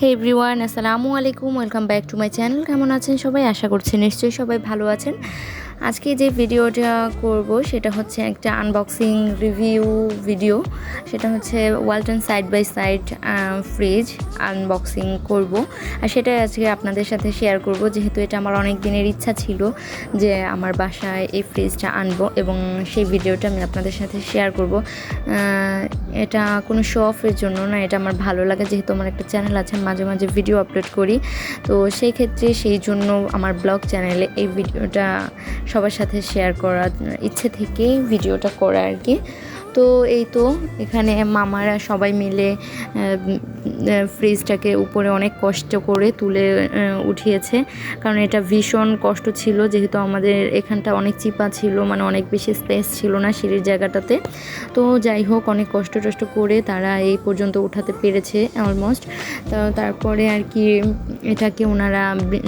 হে everyone, আসসালামু আলাইকুম। Welcome back to my channel. কেমন আছেন সবাই? আশা করছি নিশ্চয়ই সবাই ভালো আছেন। আজকে যে ভিডিওটা করব সেটা হচ্ছে একটা আনবক্সিং রিভিউ ভিডিও। সেটা হচ্ছে Walton side by side fridge unboxing করব, আর সেটা আজকে আপনাদের সাথে শেয়ার করব, যেহেতু এটা আমার অনেক দিনের ইচ্ছা ছিল যে আমার বাসায় এই ফ্রিজটা আনবো, এবং সেই ভিডিওটা আমি আপনাদের সাথে শেয়ার করব। এটা কোনো শো অফের জন্য না, এটা আমার ভালো লাগে, যেহেতু আমার একটা চ্যানেল আছে, মাঝে মাঝে ভিডিও আপলোড করি। তো সেই ক্ষেত্রে সেই জন্য আমার ব্লগ চ্যানেলে এই ভিডিওটা সবার সাথে শেয়ার করার ইচ্ছে থেকেই ভিডিওটা করা আর কি। তো এই তো এখানে মামারা সবাই মিলে ফ্রিজটাকে উপরে অনেক কষ্ট করে তুলে উঠিয়েছে, কারণ এটা ভীষণ কষ্ট ছিল, যেহেতু আমাদের এখানটা অনেক চিপা ছিল, মানে অনেক বেশি স্পেস ছিল না সিঁড়ির জায়গাটাতে। তো যাই হোক, অনেক কষ্ট করে তারা এই পর্যন্ত উঠাতে পেরেছে অলমোস্ট। তো তারপরে আর কি এটাকে ওনারা,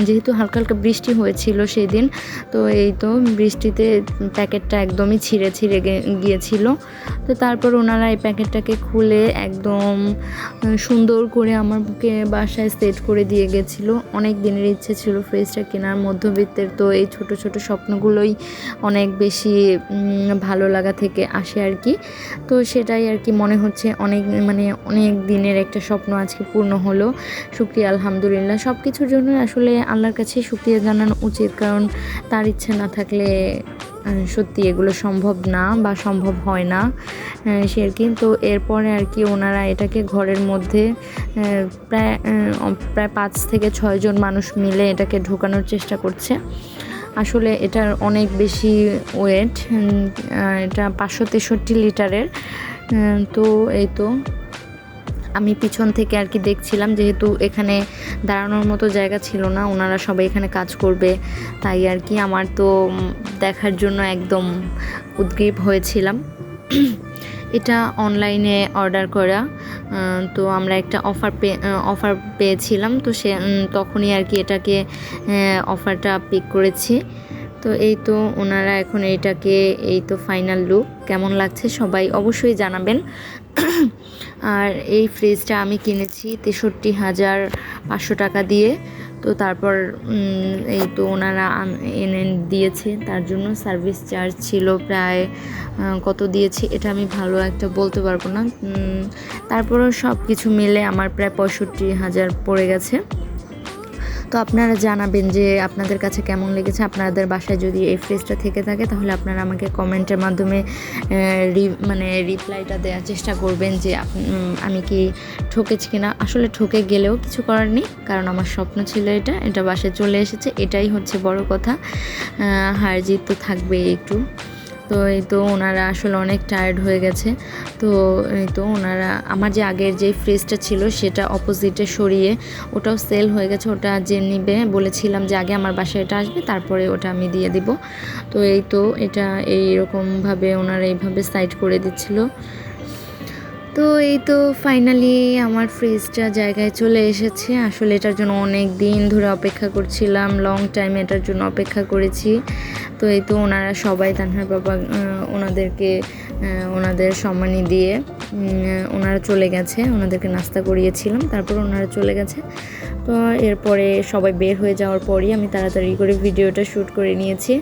যেহেতু হালকা হালকা বৃষ্টি হয়েছিল সেই দিন, তো এই তো বৃষ্টিতে প্যাকেটটা একদমই ছিঁড়ে গিয়েছিল। তো তারপর ওনারা এই প্যাকেটটাকে খুলে একদম সুন্দর করে আমার বুকে বাসায় সেট করে দিয়ে গেছিলো। অনেক দিনের ইচ্ছে ছিল ফ্রিজটা কেনার, মধ্যবিত্তের তো এই ছোট ছোট স্বপ্নগুলোই অনেক বেশি ভালো লাগা থেকে আসে আর কি। তো সেটাই আর কি মনে হচ্ছে অনেক দিনের একটা স্বপ্ন আজকে পূর্ণ হলো। শুকরিয়া, আলহামদুলিল্লাহ। সব কিছুর জন্য আসলে আল্লাহর কাছে শুকরিয়া জানানো উচিত, কারণ তার ইচ্ছে না থাকলে সত্যি এগুলো সম্ভব না বা সম্ভব হয় না সে আর কি। তো এরপরে আর কি ওনারা এটাকে ঘরের মধ্যে প্রায় 5 থেকে 6 জন মানুষ মিলে এটাকে ঢোকানোর চেষ্টা করছে। আসলে এটার অনেক বেশি ওয়েট, এটা 563 লিটারের। তো এই তো আমি পিছন থেকে আর কি দেখছিলাম, যেহেতু এখানে দাঁড়ানোর মতো জায়গা ছিল না, ওনারা সবাই এখানে কাজ করবে, তাই আর কি আমার তো দেখার জন্য একদম উদ্গ্রীব হয়েছিলাম। এটা অনলাইনে অর্ডার করা, তো আমরা একটা অফার পেয়েছিলাম, তো তখনই আর কি এটাকে অফারটা পিক করেছি। তো এই তো ওনারা এখন এইটাকে, এই তো ফাইনাল লুক কেমন লাগছে সবাই অবশ্যই জানাবেন। আর এই ফ্রিজটা আমি কিনেছি 63,500 টাকা দিয়ে। তো তারপর এই তো ওনারা এনে দিয়েছে, তার জন্য সার্ভিস চার্জ ছিল প্রায় কত দিয়েছি এটা আমি ভালো একটা বলতে পারবো না। তারপরও সব কিছু মিলে আমার প্রায় 65,000 পড়ে গেছে। তো আপনারা জানাবেন যে আপনাদের কাছে কেমন লেগেছে। আপনাদের বাসায় যদি এই ফ্রিজটা থেকে থাকে, তাহলে আপনারা আমাকে কমেন্টের মাধ্যমে রিপ্লাইটা দেওয়ার চেষ্টা করবেন যে আমি কি ঠকেছি কিনা। আসলে ঠকে গেলেও কিছু করার নেই, কারণ আমার স্বপ্ন ছিল এটা বাসায় চলে এসেছে, এটাই হচ্ছে বড় কথা। হার জিত তো থাকবেই একটু। তো এই তো ওনারা আসলে অনেক টায়ার্ড হয়ে গেছে। তো এই তো ওনারা, আমার যে আগের যে ফ্রিজটা ছিল সেটা অপোজিটে সরিয়ে, ওটাও সেল হয়ে গেছে। ওটা যে নিবে বলেছিলাম যে আগে আমার বাসায় এটা আসবে, তারপরে ওটা আমি দিয়ে দিব। তো এই তো এটা এইরকমভাবে ওনারা এইভাবে সাইড করে দিচ্ছিল। তো এই তো ফাইনালি আমার ফ্রিজটা জায়গায় চলে এসেছে। আসলে এটার জন্য অনেক দিন ধরে অপেক্ষা করছিলাম, লং টাইম এটার জন্য অপেক্ষা করেছি। তো এই তো ওনারা সবাই, তানহার বাবা ওনাদেরকে ওনাদের সম্মানী দিয়ে ওনারা চলে গেছে, ওনাদেরকে নাস্তা করিয়েছিলাম, তারপর ওনারা চলে গেছে। তো এরপরে সবাই বের হয়ে যাওয়ার পরই আমি তাড়াতাড়ি করে ভিডিওটা শ্যুট করে নিয়েছি।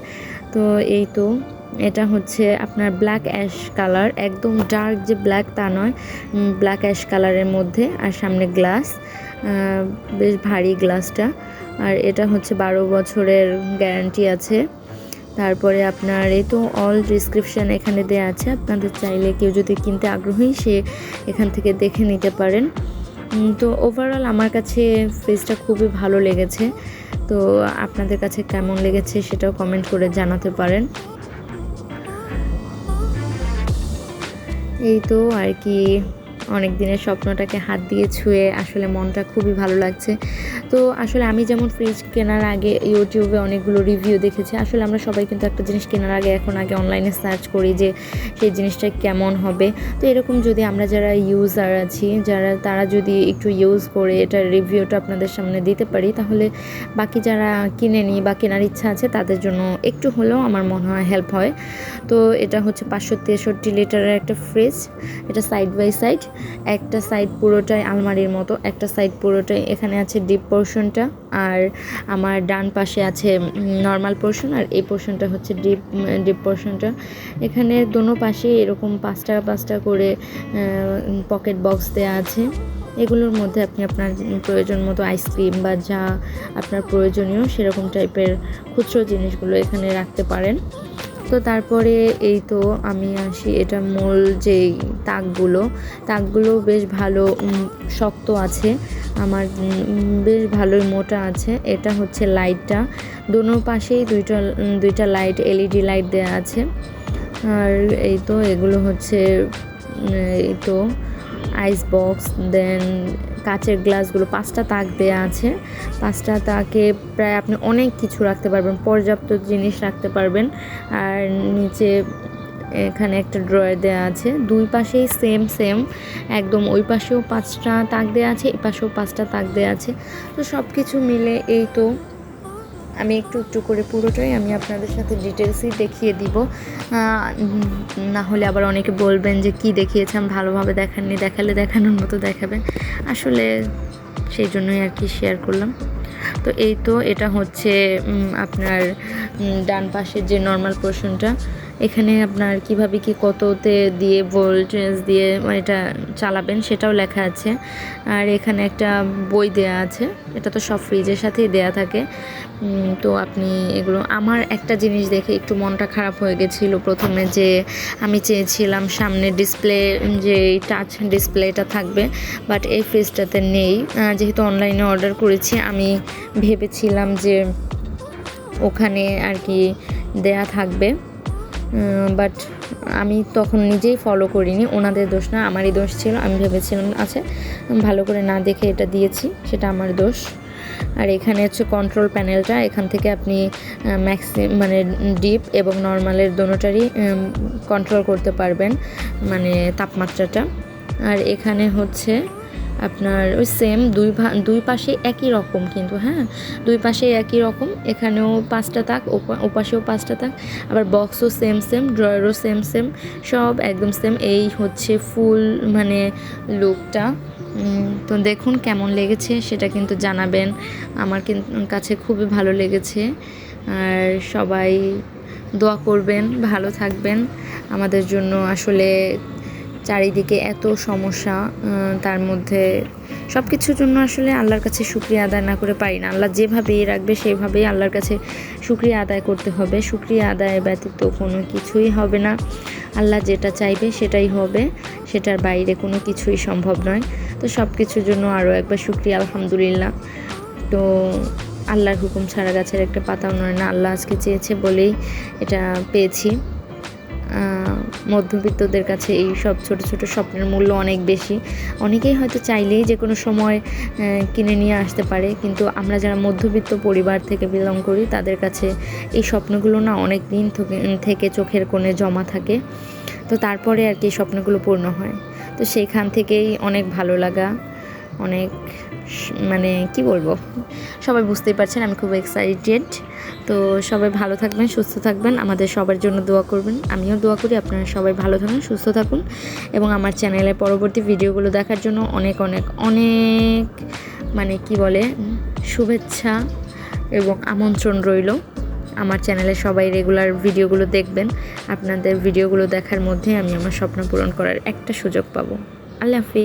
তো এই তো এটা হচ্ছে আপনার ব্ল্যাক অ্যাশ কালার, একদম ডার্ক যে ব্ল্যাক তা নয়, ব্ল্যাক অ্যাশ কালারের মধ্যে, আর সামনে গ্লাস, বেশ ভারী গ্লাসটা। আর এটা হচ্ছে 12 বছরের গ্যারান্টি আছে। তারপরে আপনার এই তো অল ডিসক্রিপশান এখানে দেওয়া আছে, আপনাদের চাইলে কেউ যদি কিনতে আগ্রহী সে এখান থেকে দেখে নিতে পারেন। তো ওভারঅল আমার কাছে ফ্রিজটা খুবই ভালো লেগেছে। তো আপনাদের কাছে কেমন লেগেছে সেটাও কমেন্ট করে জানাতে পারেন। এই তো আর কি অনেক দিনের স্বপ্নটাকে হাত দিয়ে ছুঁয়ে আসলে মনটা খুবই ভালো লাগছে। তো আসলে আমি যেমন ফ্রিজ কেনার আগে ইউটিউবে অনেকগুলো রিভিউ দেখেছি। আসলে আমরা সবাই কিন্তু একটা জিনিস কেনার আগে আগে অনলাইনে সার্চ করি যে সেই জিনিসটা কেমন হবে। তো এরকম যদি আমরা যারা ইউজার আছি, তারা যদি একটু ইউজ করে এটার রিভিউটা আপনাদের সামনে দিতে পারি, তাহলে বাকি যারা কিনেনি বা কেনার ইচ্ছা আছে তাদের জন্য একটু হলেও আমার মনে হয় হেল্প হয়। তো এটা হচ্ছে 563 লিটারের একটা ফ্রিজ, এটা সাইড বাই সাইড। একটা সাইড পুরোটাই আলমারির মতো, একটা সাইড পুরোটাই এখানে আছে ডিপ পোর্শনটা, আর আমার ডান পাশে আছে নর্মাল পোর্শন, আর এই পোর্শনটা হচ্ছে ডিপ পোর্শনটা। এখানে দোনো পাশে এরকম 5টা করে পকেট বক্স দেওয়া আছে। এগুলোর মধ্যে আপনি আপনার প্রয়োজন মতো আইসক্রিম বা যা আপনার প্রয়োজনীয় সেরকম টাইপের খুচরো জিনিসগুলো এখানে রাখতে পারেন। তো তারপরে এই তো আমি আসি, এটা মূল যেই তাকগুলো বেশ ভালো শক্ত আছে, আমার বেশ ভালোই মোটা আছে। এটা হচ্ছে লাইটটা, দোনো পাশেই দুইটা লাইট, এলইডি লাইট দেওয়া আছে। আর এই তো এগুলো হচ্ছে এই তো আইস বক্স, দেন কাচের গ্লাসগুলো 5টা তাক দেয়া আছে। 5টা তাকে প্রায় আপনি অনেক কিছু রাখতে পারবেন, পর্যাপ্ত জিনিস রাখতে পারবেন। আর নিচে এখানে একটা ড্রয়ার দেওয়া আছে, দুই পাশেই সেম একদম, ওই পাশেও 5টা তাক দেওয়া আছে, এই পাশেও 5টা তাক দেওয়া আছে। তো সব কিছু মিলে এই তো আমি একটু করে পুরোটাই আমি আপনাদের সাথে ডিটেলসই দেখিয়ে দিব, না হলে আবার অনেকে বলবেন যে কি দেখিয়েছেন, ভালোভাবে দেখাননি, দেখালে দেখানোর মতো দেখাবেন, আসলে সেই জন্যই আর কি শেয়ার করলাম। তো এই তো এটা হচ্ছে আপনার ডান পাশের যে নর্মাল পোর্শনটা, এখানে আপনার কিভাবে কি কততে দিয়ে ভোল্টেজ দিয়ে এটা চালাবেন সেটাও লেখা আছে। আর এখানে একটা বই দেয়া আছে, এটা তো সব ফ্রিজের সাথেই দেয়া থাকে। তো আপনি এগুলো, আমার একটা জিনিস দেখে একটু মনটা খারাপ হয়ে গেছিলো প্রথমে, যে আমি চেয়েছিলাম সামনে ডিসপ্লে যে টাচ ডিসপ্লেটা থাকবে, বাট এই ফ্রিজটাতে নেই। যেহেতু অনলাইনে অর্ডার করেছি, আমি ভেবেছিলাম যে ওখানে আর কি দেয়া থাকবে, বাট আমি তখন নিজেই ফলো করিনি, ওনাদের দোষ না, আমারই দোষ ছিল। আমি ভেবেছিলাম আছে, ভালো করে না দেখে এটা দিয়েছি, সেটা আমার দোষ। আর এখানে হচ্ছে কন্ট্রোল প্যানেলটা, এখান থেকে আপনি মানে ডিপ এবং নর্মালের দোনোটারই কন্ট্রোল করতে পারবেন, মানে তাপমাত্রাটা। আর এখানে হচ্ছে আপনার ওই সেম দুই পাশে একই রকম, কিন্তু হ্যাঁ দুই পাশে একই রকম, এখানেও 5টা তাক, ওপাশেও 5টা তাক, আবার বক্সও সেম, ড্রয়ারও সেম, সব একদম সেম। এই হচ্ছে ফুল মানে লুকটা। তো দেখুন কেমন লেগেছে সেটা কিন্তু জানাবেন, আমার কাছে খুবই ভালো লেগেছে। আর সবাই দোয়া করবেন, ভালো থাকবেন। আমাদের জন্য আসলে চারিদিকে এত সমস্যা, তার মধ্যে সব কিছুর জন্য আসলে আল্লাহর কাছে শুকরিয়া আদায় না করে পারি না। আল্লাহ যেভাবেই রাখবে সেভাবেই আল্লাহর কাছে শুকরিয়া আদায় করতে হবে, শুকরিয়া আদায় ব্যতীত কোনো কিছুই হবে না। আল্লাহ যেটা চাইবে সেটাই হবে, সেটার বাইরে কোনো কিছুই সম্ভব নয়। তো সব কিছুর জন্য আরও একবার শুকরিয়া, আলহামদুলিল্লাহ। তো আল্লাহর হুকুম ছাড়া গাছের একটা পাতাও নড়ে না, আল্লাহ আজকে চেয়েছে বলেই এটা পেয়েছি। মধ্যবিত্তদের কাছে এই সব ছোট ছোট স্বপ্নের মূল্য অনেক বেশি, অনেকেই হয়তো চাইলেই যে কোনো সময় কিনে নিয়ে আসতে পারে, কিন্তু আমরা যারা মধ্যবিত্ত পরিবার থেকে বিলং করি তাদের কাছে এই স্বপ্নগুলো না অনেক দিন থেকে চোখের কোণে জমা থাকে। তো তারপরে আর কি স্বপ্নগুলো পূর্ণ হয়। তো সেইখান থেকেই অনেক ভালো লাগা, অনেক মানে কি বলবো, সবাই বুঝতেই পারছেন আমি খুব এক্সাইটেড। তো সবাই ভালো থাকবেন, সুস্থ থাকবেন, আমাদের সবার জন্য দোয়া করবেন। আমিও দোয়া করি আপনারা সবাই ভালো থাকুন, সুস্থ থাকুন, এবং আমার চ্যানেলের পরবর্তী ভিডিওগুলো দেখার জন্য অনেক অনেক অনেক মানে কি বলে শুভেচ্ছা এবং আমন্ত্রণ রইল। আমার চ্যানেলে সবাই রেগুলার ভিডিওগুলো দেখবেন, আপনাদের ভিডিওগুলো দেখার মধ্যে আমি আমার স্বপ্ন পূরণ করার একটা সুযোগ পাবো। আল্লাহ হাফিজ।